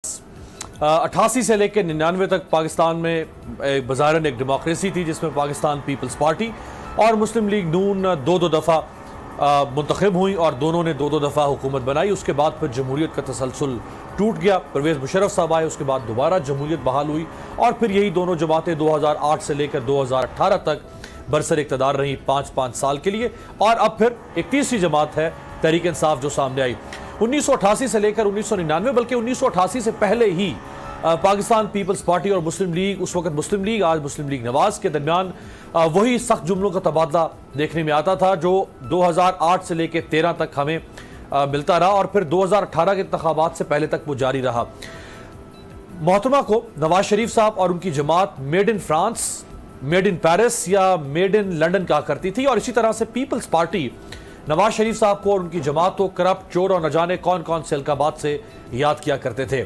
88 से लेकर 99 तक पाकिस्तान में बज़ाहिरन एक डेमोक्रेसी थी जिसमें पाकिस्तान पीपल्स पार्टी और मुस्लिम लीग नून दो दफ़ा मुंतखब हुई और दोनों ने दो दफ़ा हुकूमत बनाई। उसके बाद फिर जमहूरियत का तसलसल टूट गया, परवेज़ मुशर्रफ साहब आए, उसके बाद दोबारा जमहूरियत बहाल हुई और फिर यही दोनों जमातें 2008 से लेकर 2018 तक बरसर इक़्तिदार रही 5-5 साल के लिए। और अब फिर एक तीसरी जमात है तहरीक इंसाफ जो सामने आई। 1988 से लेकर 1999, बल्कि 1988 से पहले ही पाकिस्तान पीपल्स पार्टी और मुस्लिम लीग, उस वक्त मुस्लिम लीग आज मुस्लिम लीग नवाज के दरमियान वही सख्त जुमलों का तबादला देखने में आता था जो 2008 से लेकर 13 तक हमें मिलता रहा और फिर 2018 के इंतखाबात से पहले तक वो जारी रहा। मोहतरमा को नवाज शरीफ साहब और उनकी जमात made in France, made in Paris या मेड इन लंदन कहा करती थी और इसी तरह से पीपल्स पार्टी नवाज शरीफ साहब को और उनकी जमात को करप्ट, चोर और न जाने कौन कौन से अलकाबात से याद किया करते थे।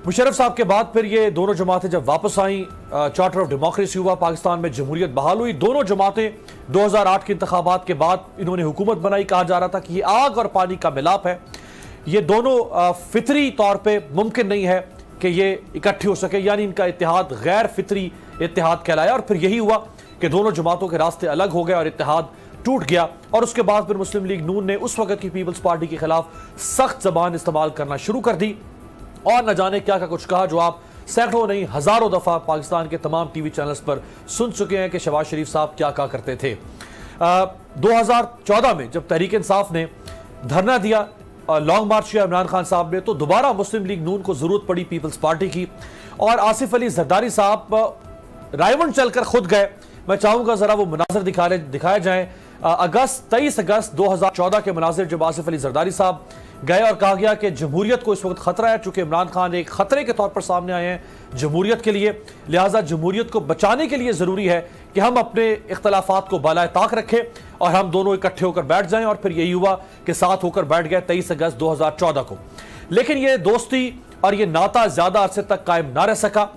मुशर्रफ साहब के बाद फिर ये दोनों जमातें जब वापस आईं, चार्टर ऑफ डेमोक्रेसी हुआ, पाकिस्तान में जमहूरियत बहाल हुई। दोनों जमातें 2008 के इंतखाबात के बाद इन्होंने हुकूमत बनाई। कहा जा रहा था कि ये आग और पानी का मिलाप है, ये दोनों फितरी तौर पर मुमकिन नहीं है कि ये इकट्ठे हो सके, यानी इनका इत्तेहाद गैर फितरी इत्तेहाद कहलाया। और फिर यही हुआ कि दोनों जमातों के रास्ते अलग हो गए और इत्तेहाद टूट गया। और उसके बाद फिर मुस्लिम लीग नून ने उस वक्त की पीपल्स पार्टी के खिलाफ सख्त जबान इस्तेमाल करना शुरू कर दी और न जाने क्या क्या कुछ कहा, जो आप सैकड़ों नहीं हजारों दफा पाकिस्तान के तमाम टीवी चैनल्स पर सुन चुके हैं कि शहबाज शरीफ साहब क्या कहा करते थे। 2014 में जब तहरीक इंसाफ ने धरना दिया, लॉन्ग मार्च किया इमरान खान साहब ने, तो दोबारा मुस्लिम लीग नून को जरूरत पड़ी पीपल्स पार्टी की और आसिफ अली जरदारी साहब रायवन चलकर खुद गए। मैं चाहूंगा जरा वो मनाजर दिखाए जाएं। 23 अगस्त 2014 के मनाजिर जब आसिफ अली जरदारी साहब गए और कहा गया कि जमहूरियत को इस वक्त खतरा है, चूंकि इमरान खान एक खतरे के तौर पर सामने आए हैं जमहूरियत के लिए, लिहाजा जमहूरियत को बचाने के लिए जरूरी है कि हम अपने इख्तलाफात को बालाए ताक रखें और हम दोनों इकट्ठे होकर बैठ जाएं। और फिर यही हुआ कि साथ होकर बैठ गए 23 अगस्त 2014 को। लेकिन यह दोस्ती और यह नाता ज्यादा अरसे तक कायम ना रह सका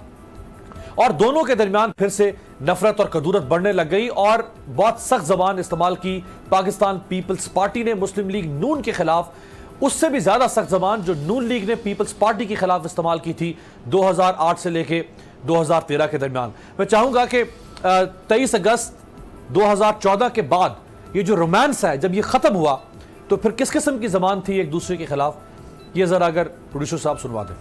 और दोनों के दरमियान फिर से नफरत और कदूरत बढ़ने लग गई और बहुत सख्त जबान इस्तेमाल की पाकिस्तान पीपल्स पार्टी ने मुस्लिम लीग नून के खिलाफ, उससे भी ज्यादा सख्त जबान जो नून लीग ने पीपल्स पार्टी के खिलाफ इस्तेमाल की थी 2008 से लेके 2013 के दरमियान। मैं चाहूंगा कि 23 अगस्त 2014 के बाद ये जो रोमांस है जब ये खत्म हुआ तो फिर किस किस्म की जबान थी एक दूसरे के खिलाफ, ये जरा अगर प्रोड्यूसर साहब सुनवा दें।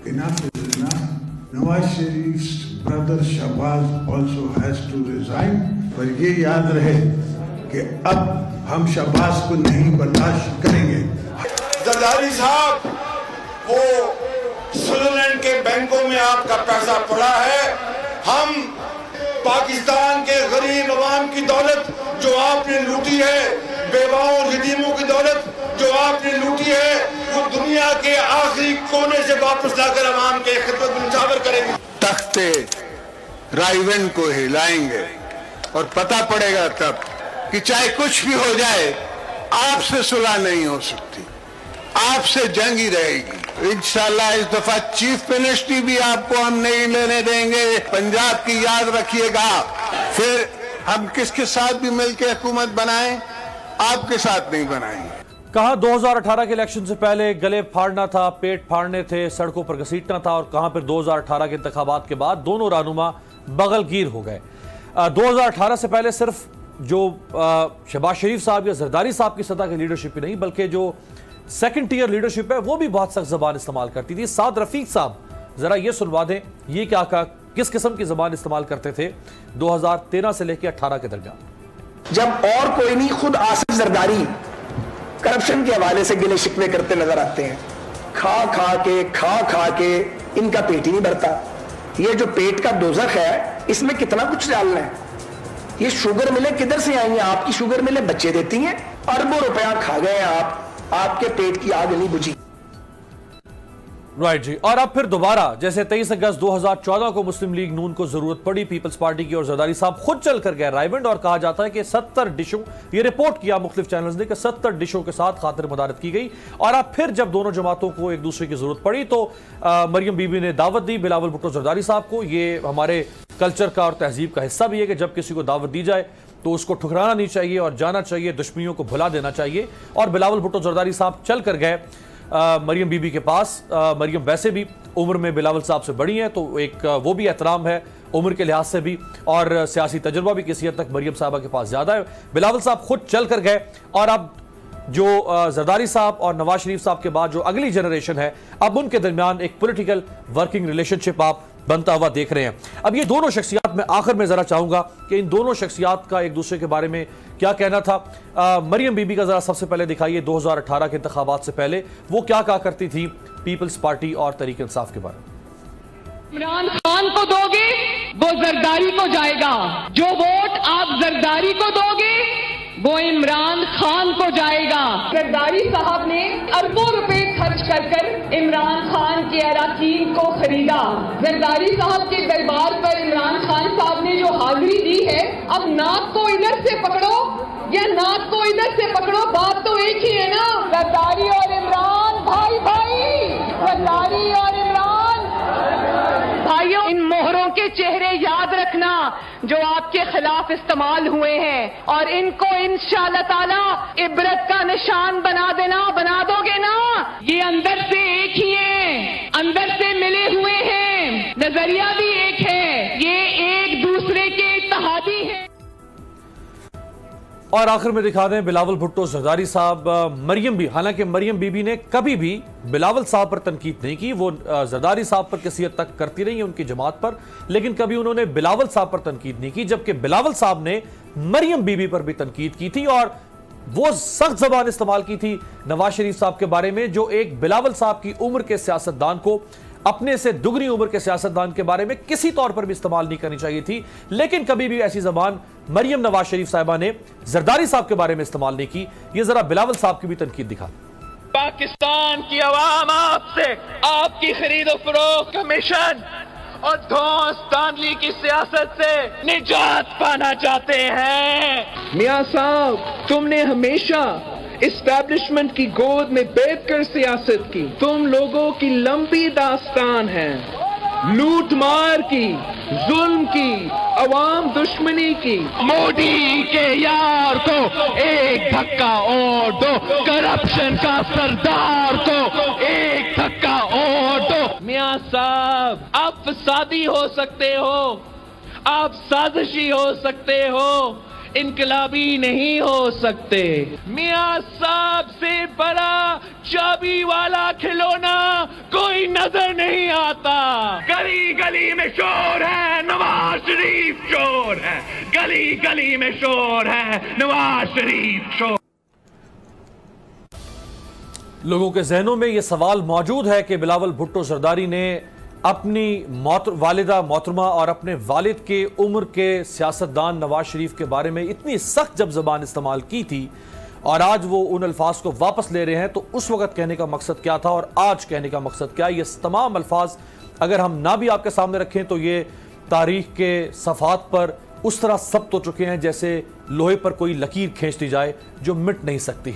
Enough is enough. Nawaz Sharif's brother Shahbaz also has to resign. पर ये याद रहे कि अब हम शहबाज को नहीं बर्दाश्त करेंगे। जरदारी साहब, वो स्विट्जरलैंड के बैंकों में आपका पैसा पड़ा है। हम पाकिस्तान के गरीब अवाम की दौलत जो आपने लूटी है, बेवाओं और यतीमों की दौलत जो आपने लूटी है, वो दुनिया के आखिरी कोने से वापस लाकर अवाम के खिदमत में निछावर करेंगे। तख्ते रायवन को हिलाएंगे और पता पड़ेगा तब कि चाहे कुछ भी हो जाए आपसे सुलह नहीं हो सकती, आपसे जंग ही रहेगी। इंशाल्लाह इस दफा चीफ मिनिस्ट्री भी आपको हम नहीं लेने देंगे। पंजाब की याद रखिएगा, फिर हम किसके साथ भी मिलकर हुकूमत बनाएं, आपके साथ नहीं बनाएंगे। कहा 2018 के इलेक्शन से पहले गले फाड़ना था, पेट फाड़ने थे, सड़कों पर घसीटना था और कहां फिर 2018 के इंतखाबात के बाद दोनों रहनुमा बगलगीर हो गए। 2018 से पहले सिर्फ जो शहबाज शरीफ साहब या जरदारी साहब की सतह की लीडरशिप ही नहीं बल्कि जो सेकंड टीयर लीडरशिप है वो भी बहुत सख्त जबान इस्तेमाल करती थी। साद रफीक साहब जरा ये सुनवा दें, ये क्या कहा, किस किस्म की जबान इस्तेमाल करते थे 2013 से लेकर 18 के दरमियान। जब और कोई नहीं, खुद आसिफ जरदारी करप्शन के हवाले से गिले शिकवे करते नजर आते हैं। खा खा के इनका पेट ही नहीं भरता। ये जो पेट का दोजख है इसमें कितना कुछ डालना है। ये शुगर मिलें किधर से आई हैं? आपकी शुगर मिलें बच्चे देती हैं। अरबों रुपया खा गए आप, आपके पेट की आग नहीं बुझी। राइट जी। और अब फिर दोबारा जैसे 23 अगस्त 2014 को मुस्लिम लीग नून को जरूरत पड़ी पीपल्स पार्टी की और जरदारी साहब खुद चल कर गए रायवंड और कहा जाता है कि 70 डिशों, ये रिपोर्ट किया मुख्तलिफ चैनल्स ने कि 70 डिशों के साथ खातिर मदारत की गई। और अब फिर जब दोनों जमातों को एक दूसरे की जरूरत पड़ी तो मरियम बीबी ने दावत दी बिलावल भुट्टो जरदारी साहब को। ये हमारे कल्चर का और तहजीब का हिस्सा भी है कि जब किसी को दावत दी जाए تو اس کو ٹھکرانا نہیں چاہیے اور جانا چاہیے، دشمنیوں کو بھلا دینا چاہیے۔ اور بلاول بھٹو زرداری صاحب چل کر گئے مریم بی بی کے پاس۔ مریم ویسے بھی عمر میں بلاول صاحب سے بڑی ہیں، تو ایک وہ بھی احترام ہے عمر کے لحاظ سے بھی، اور سیاسی تجربہ بھی کسی حد تک مریم صاحبہ کے پاس زیادہ ہے۔ بلاول صاحب خود چل کر گئے، اور اب جو زرداری صاحب اور نواز شریف صاحب کے بعد جو اگلی جنریشن ہے، اب ان کے درمیان ایک پولیٹیکل ورکنگ ریلیشن شپ آپ بنتا ہوا دیکھ رہے ہیں۔ اب یہ دونوں شخصیات، میں آخر میں ذرا چاہوں گا کہ ان دونوں شخصیات کا ایک دوسرے کے بارے میں کیا کہنا تھا۔ مریم بی بی کا ذرا سب سے پہلے دکھائیے 2018 کے انتخابات سے پہلے وہ کیا کہا کرتی تھی پیپلز پارٹی اور تحریک انصاف کے بارے میں۔ عمران خان کو دو گے وہ زرداری کو جائے گا، جو ووٹ آپ زرداری کو دو گے وہ عمران خان کو جائے گا۔ زرداری صاحب نے اربوں روپے خرچ کر عمران خان کے اراکین کو خریدا۔ زرداری صاحب کے دربار پر عمران خان صاحب نے جو حاضری دی ہے، اب ناک کو ادھر سے پکڑو یا ناک کو ادھر سے پکڑو، بات تو ایک ہی ہے نا۔ زرداری اور عمران بھائی بھائی، زرداری اور عمران بھائیوں، ان مہروں کے چہرے یاد رکھنا جو آپ کے خلاف استعمال ہوئے ہیں، اور ان کو انشاءاللہ تعالی عبرت کا نشان بنا دو گے نا۔ یہ اندر سے ایک ہی ہیں، اندر سے ملے ہوئے ہیں، نظریہ بھی ایک ہے، یہ ایک دوسرے کے اتحادی ہیں۔ اور آخر میں دکھا دیں بلاول بھٹو زرداری صاحب، مریم بھی، حالانکہ مریم بی بی نے کبھی بھی بلاول صاحب پر تنقید نہیں کی، وہ زرداری صاحب پر کسی حد تک کرتی رہی ہیں ان کی جماعت پر، لیکن کبھی انہوں نے بلاول صاحب پر تنقید نہیں کی، جبکہ بلاول صاحب نے مریم بی بی پر بھی تنقید کی تھی، اور وہ سخت زبان استعمال کی تھی نواز شریف صاحب کے بارے میں، جو ایک بلاول صاحب کی عمر کے سیاستدان کو اپنے سے دگنی عمر کے سیاستدان کے بارے میں کسی طور پر بھی استعمال نہیں کرنی چاہیے تھی، لیکن کبھی بھی ایسی زبان مریم نواز شریف صاحبہ نے زرداری صاحب کے بارے میں استعمال نہیں کی۔ یہ ذرا بلاول صاحب کی بھی تنقید دکھا۔ پاکستان کی عوام آپ سے آپ کی خرید و فروخت کمیشن اور دھوس دھاندلی کی سیاست سے نجات پانا چاہتے ہیں۔ میاں صاحب، تم نے ہمیشہ اسٹیبلشمنٹ کی گود میں بیٹھ کر سیاست کی، تم لوگوں کی لمبی داستان ہے، لوٹ مار کی، ظلم کی، عوام دشمنی کی۔ مودی کے یار کو ایک دھکا اور دو، کرپشن کا سردار کو ایک دھکا اور دو۔ میاں صاحب، آپ فسادی ہو سکتے ہو، آپ سازشی ہو سکتے ہو، انقلابی نہیں ہو سکتے۔ میاں صاحب سے بڑا چابی والا کھلونا کوئی نظر نہیں آتا۔ گلی گلی میں شور ہے، نواز شریف شور ہے، گلی گلی میں شور ہے، نواز شریف شور۔ لوگوں کے ذہنوں میں یہ سوال موجود ہے کہ بلاول بھٹو زرداری نے اپنی والدہ محترمہ اور اپنے والد کے عمر کے سیاستدان نواز شریف کے بارے میں اتنی سخت جب زبان استعمال کی تھی، اور آج وہ ان الفاظ کو واپس لے رہے ہیں، تو اس وقت کہنے کا مقصد کیا تھا اور آج کہنے کا مقصد کیا؟ یہ تمام الفاظ اگر ہم نہ بھی آپ کے سامنے رکھیں تو یہ تاریخ کے صفحات پر اس طرح ثبت ہو چکے ہیں جیسے لوہے پر کوئی لکیر کھینچ دی جائے جو مٹ نہیں سکتی۔